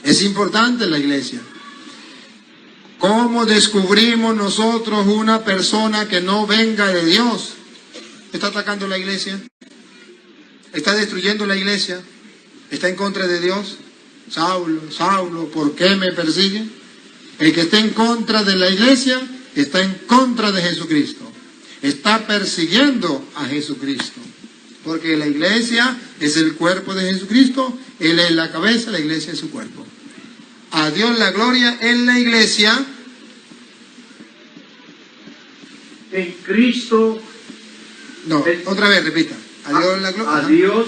Es importante la iglesia. ¿Cómo descubrimos nosotros una persona que no venga de Dios? ¿Está atacando la iglesia? ¿Está destruyendo la iglesia? ¿Está en contra de Dios? Saulo, Saulo, ¿por qué me persigue? El que está en contra de la iglesia está en contra de Jesucristo. Está persiguiendo a Jesucristo. Porque la iglesia es el cuerpo de Jesucristo. Él es la cabeza, la iglesia es su cuerpo. A Dios la gloria en la iglesia. En Cristo. No, otra vez, repita. A Dios la gloria. A Dios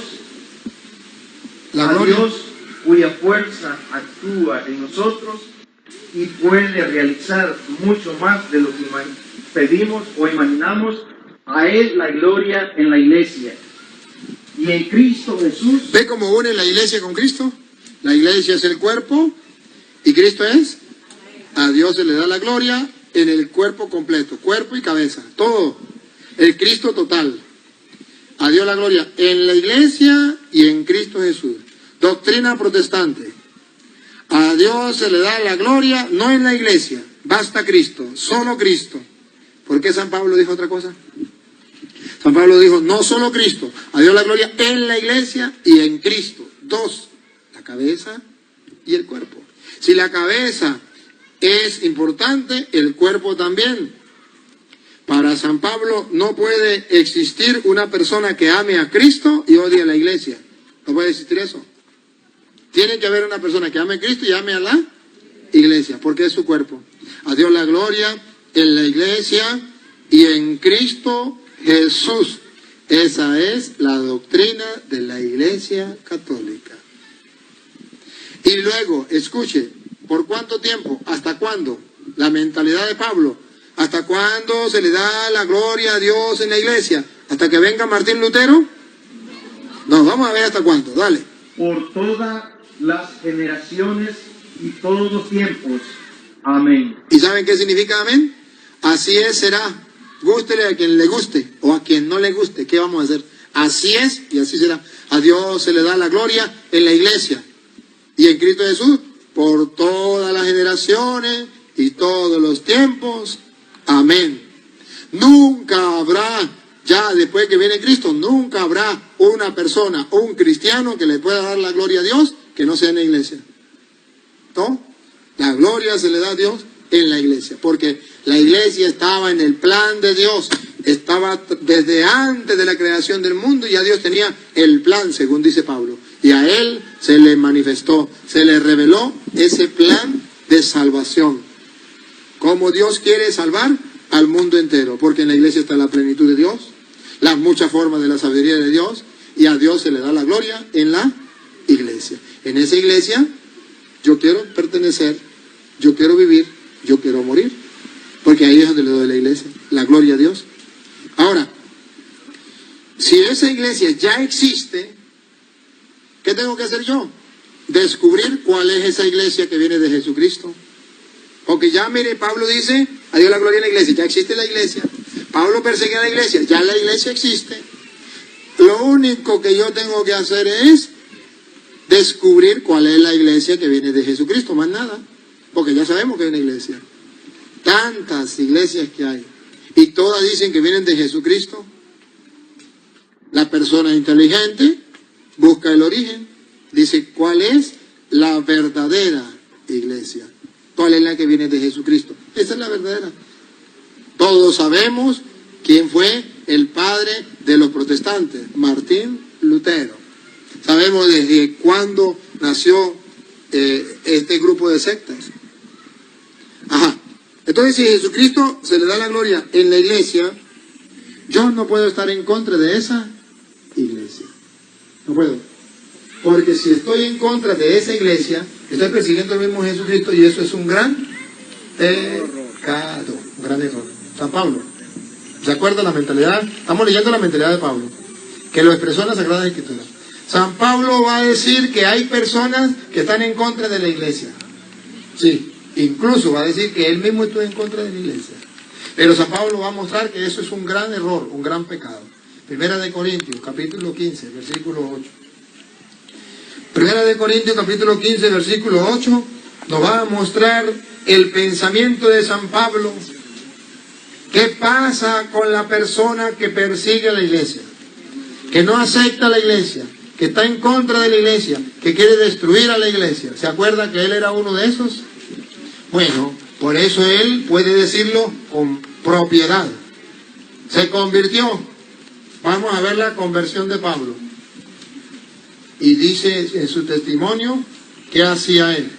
La gloria. A Dios cuya fuerza actúa en nosotros y puede realizar mucho más de lo que pedimos o imaginamos. A Él la gloria en la iglesia. Y en Cristo Jesús. ¿Ve cómo une la iglesia con Cristo? La iglesia es el cuerpo y Cristo es. A Dios se le da la gloria en el cuerpo completo, cuerpo y cabeza, todo. El Cristo total. A Dios la gloria en la iglesia y en Cristo Jesús. Doctrina protestante. A Dios se le da la gloria no en la iglesia, basta Cristo, solo Cristo. ¿Por qué San Pablo dijo otra cosa? San Pablo dijo, no solo Cristo, a Dios la gloria en la iglesia y en Cristo. Dos, la cabeza y el cuerpo. Si la cabeza es importante, el cuerpo también. Para San Pablo no puede existir una persona que ame a Cristo y odie a la iglesia. No puede existir eso. Tiene que haber una persona que ame a Cristo y ame a la iglesia, porque es su cuerpo. A Dios la gloria en la iglesia y en Cristo Jesús. Esa es la doctrina de la iglesia católica. Y luego, escuche, ¿por cuánto tiempo? ¿Hasta cuándo? La mentalidad de Pablo. ¿Hasta cuándo se le da la gloria a Dios en la iglesia? ¿Hasta que venga Martín Lutero? No, vamos a ver hasta cuándo, dale. Por todas las generaciones y todos los tiempos. Amén. ¿Y saben qué significa amén? Así es, será. Gústele a quien le guste o a quien no le guste. ¿Qué vamos a hacer? Así es y así será. A Dios se le da la gloria en la iglesia y en Cristo Jesús por todas las generaciones y todos los tiempos. Amén. Nunca habrá, ya después que viene Cristo, nunca habrá una persona o un cristiano que le pueda dar la gloria a Dios que no sea en la iglesia. ¿No? La gloria se le da a Dios en la iglesia, porque la iglesia estaba en el plan de Dios, estaba desde antes de la creación del mundo y ya Dios tenía el plan, según dice Pablo, y a él se le manifestó, se le reveló ese plan de salvación. Como Dios quiere salvar al mundo entero, porque en la iglesia está la plenitud de Dios, las muchas formas de la sabiduría de Dios, y a Dios se le da la gloria en la iglesia. En esa iglesia yo quiero pertenecer, yo quiero vivir, yo quiero morir, porque ahí es donde le doy la iglesia, la gloria a Dios. Ahora, si esa iglesia ya existe, ¿qué tengo que hacer yo? Descubrir cuál es esa iglesia que viene de Jesucristo. Porque ya, mire, Pablo dice, a Dios la gloria en la iglesia, ya existe la iglesia. Pablo persigue a la iglesia, ya la iglesia existe. Lo único que yo tengo que hacer es descubrir cuál es la iglesia que viene de Jesucristo, más nada. Porque ya sabemos que hay una iglesia. Tantas iglesias que hay. Y todas dicen que vienen de Jesucristo. La persona inteligente busca el origen. Dice, ¿cuál es la verdadera iglesia? ¿Cuál es la que viene de Jesucristo? Esa es la verdadera. Todos sabemos quién fue el padre de los protestantes, Martín Lutero. Sabemos desde cuándo nació este grupo de sectas. Ajá. Entonces, si Jesucristo se le da la gloria en la iglesia, yo no puedo estar en contra de esa iglesia. No puedo. Porque si estoy en contra de esa iglesia, estoy persiguiendo al mismo Jesucristo y eso es un gran pecado, un gran error. San Pablo, ¿se acuerda la mentalidad? Estamos leyendo la mentalidad de Pablo, que lo expresó en la Sagrada Escritura. San Pablo va a decir que hay personas que están en contra de la iglesia. Sí, incluso va a decir que él mismo estuvo en contra de la iglesia. Pero San Pablo va a mostrar que eso es un gran error, un gran pecado. Primera de Corintios, capítulo 15, versículo 8. Primera de Corintios capítulo 15, versículo 8, nos va a mostrar el pensamiento de San Pablo. ¿Qué pasa con la persona que persigue a la iglesia? Que no acepta a la iglesia, que está en contra de la iglesia, que quiere destruir a la iglesia. ¿Se acuerda que él era uno de esos? Bueno, por eso él puede decirlo con propiedad. Se convirtió. Vamos a ver la conversión de Pablo. Y dice en su testimonio, ¿qué hacía él?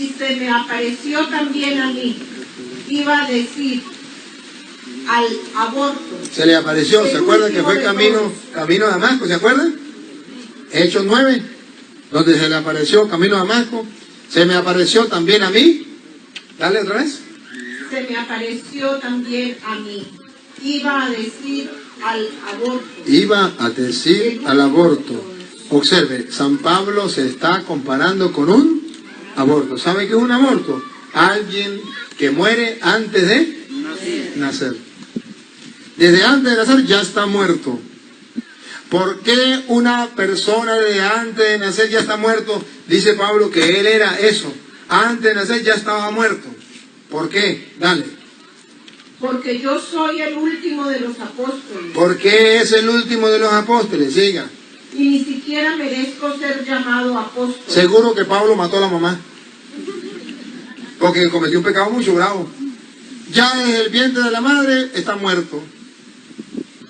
Y se me apareció también a mí. Iba a decir al aborto. Se le apareció, ¿se acuerdan que fue camino a Damasco? ¿Se acuerdan? Hechos 9, donde se le apareció camino a Damasco. Se me apareció también a mí. Dale otra vez. Se me apareció también a mí. Iba a decir al aborto. Iba a decir al aborto. Observe, San Pablo se está comparando con un aborto. ¿Sabe qué es un aborto? Alguien que muere antes de nacer. Desde antes de nacer ya está muerto. ¿Por qué una persona de antes de nacer ya está muerto? Dice Pablo que él era eso. Antes de nacer ya estaba muerto. ¿Por qué? Dale. Porque yo soy el último de los apóstoles. ¿Por qué es el último de los apóstoles? Siga. Y ni siquiera merezco ser llamado apóstol. Seguro que Pablo mató a la mamá. Porque cometió un pecado mucho bravo. Ya desde el vientre de la madre está muerto.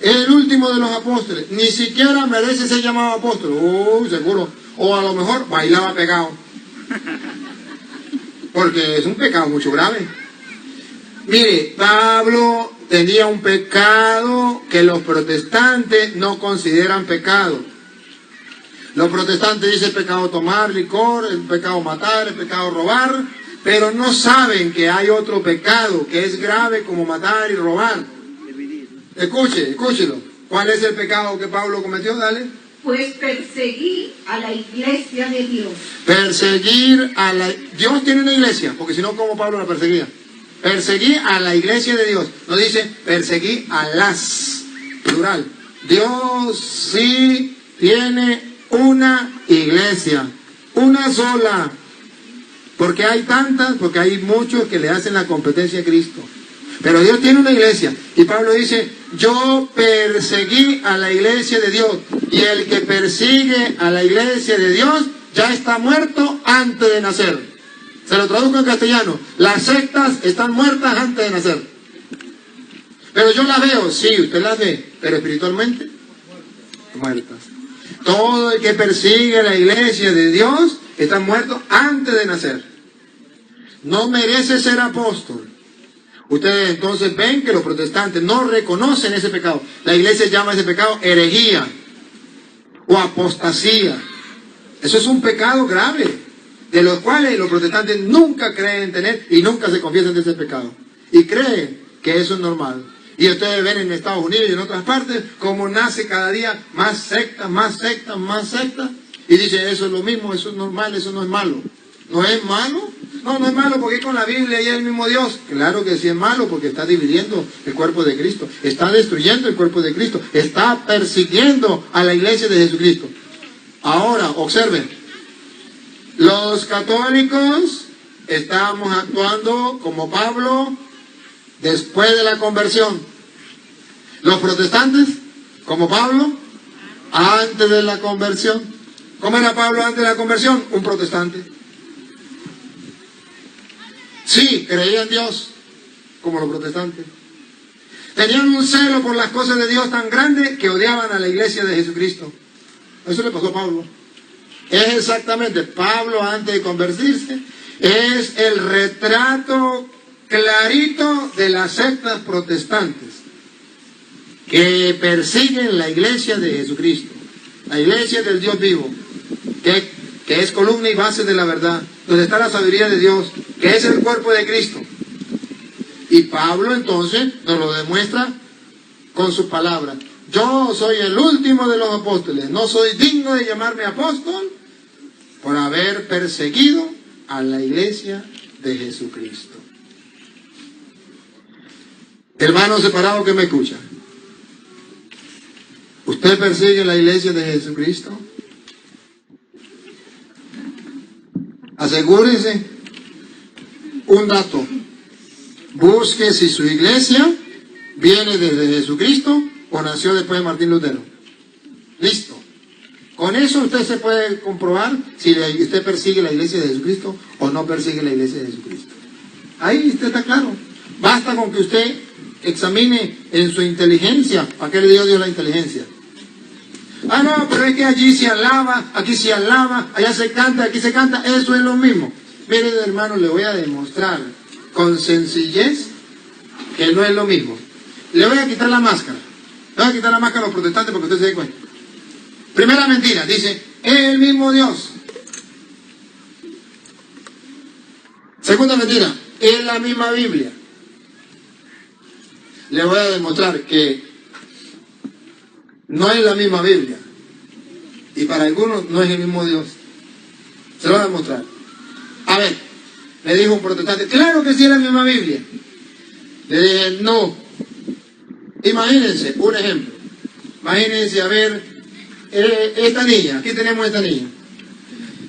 Es el último de los apóstoles. Ni siquiera merece ser llamado apóstol. Seguro. O a lo mejor bailaba pegado. Porque es un pecado mucho grave. Mire, Pablo tenía un pecado que los protestantes no consideran pecado. Los protestantes dicen pecado tomar licor, el pecado matar, el pecado robar, pero no saben que hay otro pecado que es grave como matar y robar. Escúchelo. ¿Cuál es el pecado que Pablo cometió? Dale. Pues perseguí a la iglesia de Dios. Perseguir a la... Dios tiene una iglesia, porque si no, ¿cómo Pablo la perseguía? Perseguí a la iglesia de Dios. No dice perseguí a las, plural. Dios sí tiene una iglesia, una sola. Porque hay tantas, porque hay muchos que le hacen la competencia a Cristo. Pero Dios tiene una iglesia. Y Pablo dice, yo perseguí a la iglesia de Dios. Y el que persigue a la iglesia de Dios ya está muerto antes de nacer. Se lo traduzco en castellano. Las sectas están muertas antes de nacer. Pero yo las veo, sí, usted las ve, pero espiritualmente muertas. Todo el que persigue la iglesia de Dios está muerto antes de nacer. No merece ser apóstol. Ustedes entonces ven que los protestantes no reconocen ese pecado. La iglesia llama ese pecado herejía o apostasía. Eso es un pecado grave, de los cuales los protestantes nunca creen tener y nunca se confiesan de ese pecado. Y creen que eso es normal. Y ustedes ven en Estados Unidos y en otras partes cómo nace cada día más sectas, más sectas, más sectas. Y dice, eso es lo mismo, eso es normal, eso no es malo. ¿No es malo? No, no es malo porque es con la Biblia y es el mismo Dios. Claro que sí es malo porque está dividiendo el cuerpo de Cristo. Está destruyendo el cuerpo de Cristo. Está persiguiendo a la iglesia de Jesucristo. Ahora, observen. Los católicos estamos actuando como Pablo después de la conversión. Los protestantes, como Pablo, antes de la conversión. ¿Cómo era Pablo antes de la conversión? Un protestante. Sí, creía en Dios, como los protestantes. Tenían un celo por las cosas de Dios tan grande que odiaban a la iglesia de Jesucristo. Eso le pasó a Pablo. Es exactamente, Pablo antes de convertirse, es el retrato clarito de las sectas protestantes que persiguen la iglesia de Jesucristo, la iglesia del Dios vivo, que es columna y base de la verdad, donde está la sabiduría de Dios, que es el cuerpo de Cristo. Y Pablo entonces nos lo demuestra con sus palabras. Yo soy el último de los apóstoles, no soy digno de llamarme apóstol por haber perseguido a la iglesia de Jesucristo. Hermano separado que me escucha, ¿Usted persigue la iglesia de Jesucristo? Asegúrese. Un dato. Busque si su iglesia viene desde Jesucristo o nació después de Martín Lutero. Listo. Con eso usted se puede comprobar si usted persigue la iglesia de Jesucristo o no persigue la iglesia de Jesucristo. Ahí usted está claro. Basta con que usted examine en su inteligencia. ¿Para qué le dio Dios la inteligencia? Ah, no, pero es que allí se alaba, aquí se alaba, allá se canta, aquí se canta. Eso es lo mismo. Miren, hermano, le voy a demostrar con sencillez que no es lo mismo. Le voy a quitar la máscara. Le voy a quitar la máscara a los protestantes porque usted se dé cuenta. Primera mentira, dice, es el mismo Dios. Segunda mentira, es la misma Biblia. Le voy a demostrar que no es la misma Biblia. Y para algunos no es el mismo Dios. Se lo voy a demostrar. A ver, le dijo un protestante, claro que sí es la misma Biblia. Le dije, no. Imagínense, un ejemplo. Imagínense, a ver, esta niña, aquí tenemos esta niña.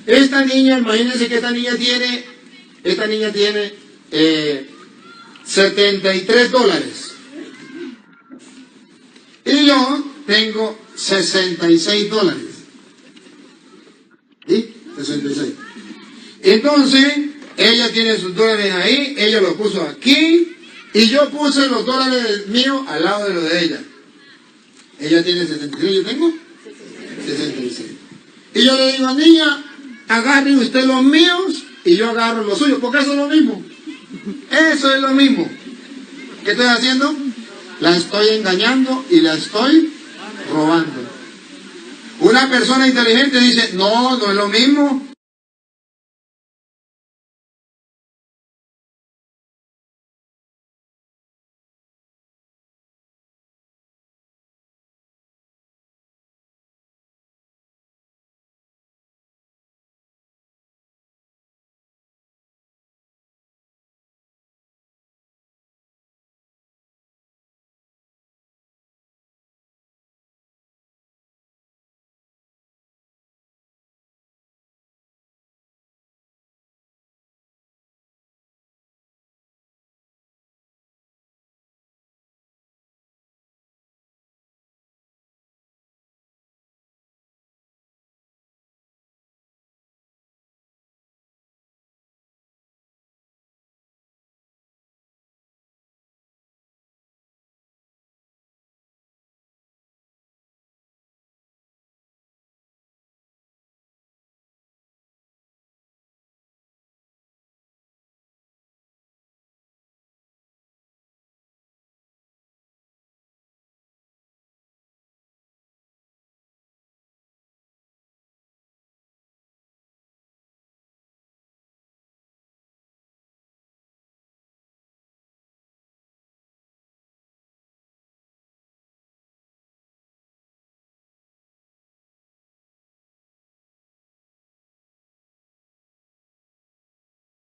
Esta niña, imagínense que esta niña tiene $73. Y yo tengo $66. ¿Sí? 66. Entonces, ella tiene sus dólares ahí, ella los puso aquí, y yo puse los dólares míos al lado de los de ella. Ella tiene 73, yo tengo 66. Y yo le digo, niña, agarre usted los míos y yo agarro los suyos, porque eso es lo mismo. Eso es lo mismo. ¿Qué estoy haciendo? La estoy engañando y la estoy robando. Una persona inteligente dice, no, no es lo mismo.